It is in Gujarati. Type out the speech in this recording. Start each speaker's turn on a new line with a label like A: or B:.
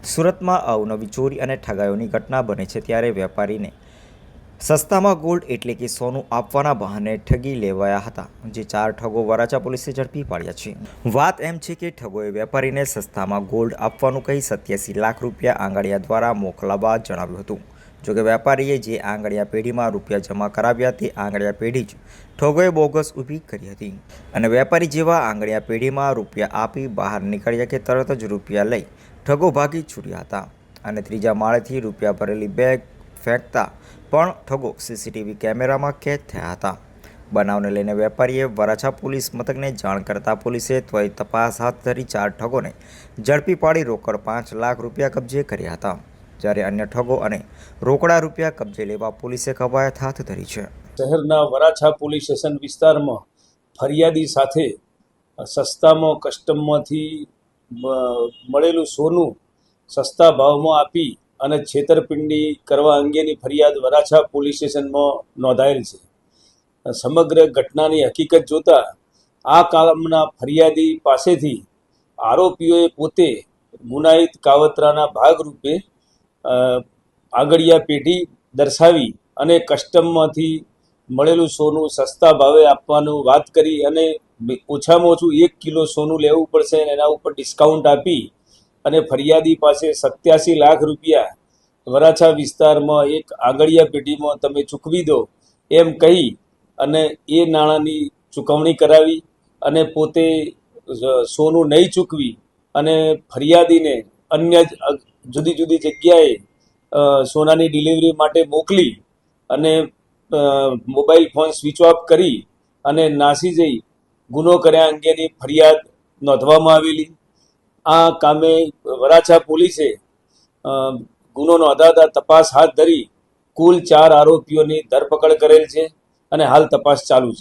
A: સુરતમાં અવનવી ચોરી અને ઠગાયોની ઘટના બને છે ત્યારે વેપારીને સસ્તામાં ગોલ્ડ એટલે કે સોનું આપવાના બહાને ઠગી લેવાયા હતા, જે 4 ઠગો વરાછા પોલીસે ઝડપી પાડ્યા છે। વાત એમ છે કે ઠગોએ વેપારીને સસ્તામાં ગોલ્ડ આપવાનું કહી 87 લાખ રૂપિયા આંગળીયા દ્વારા મોકલવા જણાવ્યું હતું। જોકે વેપારીએ જે આંગળીયા પેઢીમાં રૂપિયા જમા કરાવ્યા તે આંગળીયા પેઢી જ ઠગોએ બોગસ ઊભી કરી હતી અને વેપારી જેવા આંગળીયા પેઢીમાં રૂપિયા આપી બહાર નીકળ્યા કે તરત જ રૂપિયા લઈ ઠગો ભાગી છૂટ્યા હતા અને ત્રીજા માળેથી રૂપિયા ભરેલી બેગ ફેંકતા પણ ઠગો સીસીટીવી કેમેરામાં કેદ થયા હતા। બનાવને લઈને વેપારીએ વરાછા પોલીસ મથકને જાણ કરતા પોલીસે ત્વરિત તપાસ હાથ ધરી 4 ઠગોને ઝડપી પાડી રોકડ 5 લાખ રૂપિયા કબજે કર્યા હતા, જ્યારે અન્ય ઠગો અને રોકડા રૂપિયા કબજે લેવા પોલીસે કવાયત હાથ ધરી છે।
B: શહેરના વરાછા પોલીસ સ્ટેશન વિસ્તારમાં ફરિયાદી સાથે સસ્તામાં કસ્ટમમાંથી મળેલું સોનું સસ્તા ભાવમાં આપી અને છેતરપિંડી કરવા અંગેની ફરિયાદ વરાછા પોલીસ સ્ટેશનમાં નોંધાયેલ છે। સમગ્ર ઘટનાની હકીકત જોતા આ કામના ફરિયાદી પાસેથી આરોપીઓએ પોતે ગુનાહિત કાવતરાના ભાગરૂપે આંગળીયા પેઢી દર્શાવી અને કસ્ટમમાંથી મળેલું સોનું સસ્તા ભાવે આપવાનું વાત કરી અને ઓછામાં ઓછું 1 કિલો સોનું લેવું પડશે અને એના ઉપર ડિસ્કાઉન્ટ આપી અને ફરિયાદી પાસે 87 લાખ રૂપિયા વરાછા વિસ્તારમાં એક આંગળીયા પેઢીમાં તમે ચૂકવી દો એમ કહી અને એ નાણાંની ચૂકવણી કરાવી અને પોતે સોનું નહીં ચૂકવી અને ફરિયાદીને અન્ય જુદી જુદી જગ્યાએ સોનાની ડિલિવરી માટે મોકલી અને મોબાઈલ ફોન સ્વિચ ઓફ કરી અને નાસી જઈ ગુનો કર્યા અંગેની ફરિયાદ નોંધવામાં આવેલી। આ કામે વરાછા પોલીસે ગુનો નોંધાતા તપાસ હાથ ધરી કુલ 4 આરોપીઓની ધરપકડ કરેલ છે અને હાલ તપાસ ચાલુ છે।